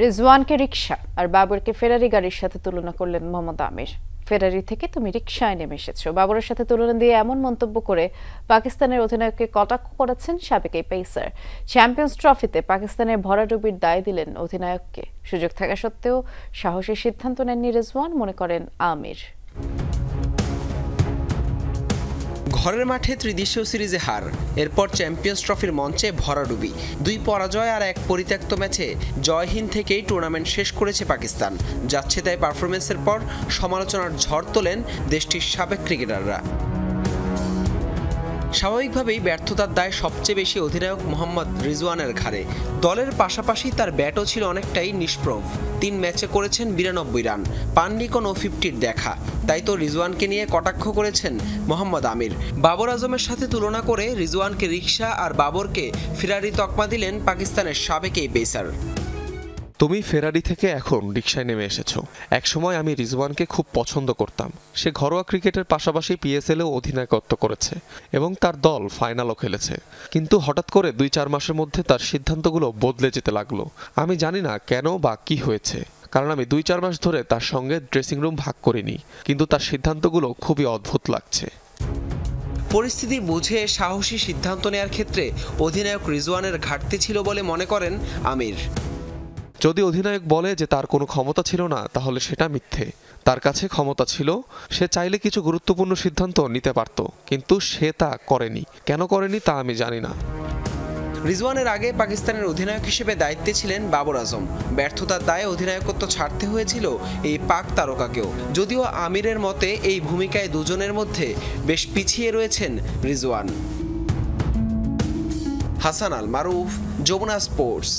রিজওয়ানকে রিকশা আর বাবরকে ফেরারি গাড়ির সাথে তুলনা করলেন মোহাম্মদ আমির। ফেরারি থেকে তুমি রিকশায় নেমে এসেছো, বাবরের সাথে তুলনা দিয়ে এমন মন্তব্য করে পাকিস্তানের অধিনায়ককে কটাক্ষ করেছেন সাবেক এই পেসার। চ্যাম্পিয়ন্স ট্রফিতে পাকিস্তানের ভরাডুবির দায় দিলেন অধিনায়ককে। সুযোগ থাকা সত্ত্বেও সাহসী সিদ্ধান্ত নেননি রিজওয়ান, মনে করেন আমির। ঘরের মাঠে ত্রিদেশীয় সিরিজে হার, এরপর চ্যাম্পিয়ন্স ট্রফির মঞ্চে ভরাডুবি। 2 পরাজয় আর 1 পরিত্যক্ত ম্যাচে জয়হীন থেকেই টুর্নামেন্ট শেষ করেছে পাকিস্তান। যাচ্ছে তাই পারফরমেন্সের পর সমালোচনার ঝড় তোলেন দেশটির সাবেক ক্রিকেটাররা। স্বাভাবিকভাবেই ব্যর্থতার দায় সবচেয়ে বেশি অধিনায়ক মোহাম্মদ রিজওয়ানের ঘাড়ে। দলের পাশাপাশি তার ব্যাটও ছিল অনেকটাই নিষ্প্রভ। 3 ম্যাচে করেছেন 92 রান, পাননি কোনো 50-র দেখা। তাই তো রিজওয়ানকে নিয়ে কটাক্ষ করেছেন মোহাম্মদ আমির। বাবর আজমের সাথে তুলনা করে রিজওয়ানকে রিকশা আর বাবরকে ফেরারি তকমা দিলেন পাকিস্তানের সাবেক এই পেসার। তুমি ফেরারি থেকে এখন রিকশায় নেমে এসেছো। একসময় আমি রিজওয়ানকে খুব পছন্দ করতাম। সে ঘরোয়া ক্রিকেটের পাশাপাশি পিএসএলেও অধিনায়কত্ব করেছে এবং তার দল ফাইনালও খেলেছে। কিন্তু হঠাৎ করে 2-4 মাসের মধ্যে তার সিদ্ধান্তগুলো বদলে যেতে লাগলো। আমি জানি না কেন বা কি হয়েছে, কারণ আমি 2-4 মাস ধরে তার সঙ্গে ড্রেসিং রুম ভাগ করিনি, কিন্তু তার সিদ্ধান্তগুলো খুবই অদ্ভুত লাগছে। পরিস্থিতি বুঝে সাহসী সিদ্ধান্ত নেওয়ার ক্ষেত্রে অধিনায়ক রিজওয়ানের ঘাটতি ছিল বলে মনে করেন আমির। যদি অধিনায়ক বলে যে তার কোনো ক্ষমতা ছিল না, তাহলে সেটা মিথ্যে। তার কাছে ক্ষমতা ছিল, সে চাইলে কিছু গুরুত্বপূর্ণ সিদ্ধান্ত নিতে পারত, কিন্তু সে তা করেনি। কেন করেনি তা আমি জানি না। রিজওয়ানের আগে পাকিস্তানের অধিনায়ক হিসেবে দায়িত্বে ছিলেন বাবর আজম। ব্যর্থতার দায়ে অধিনায়কত্ব ছাড়তে হয়েছিল এই পাক তারকাকেও। যদিও আমিরের মতে এই ভূমিকায় দুজনের মধ্যে বেশ পিছিয়ে রয়েছেন রিজওয়ান। হাসান আল মারুফ, যমুনা স্পোর্টস।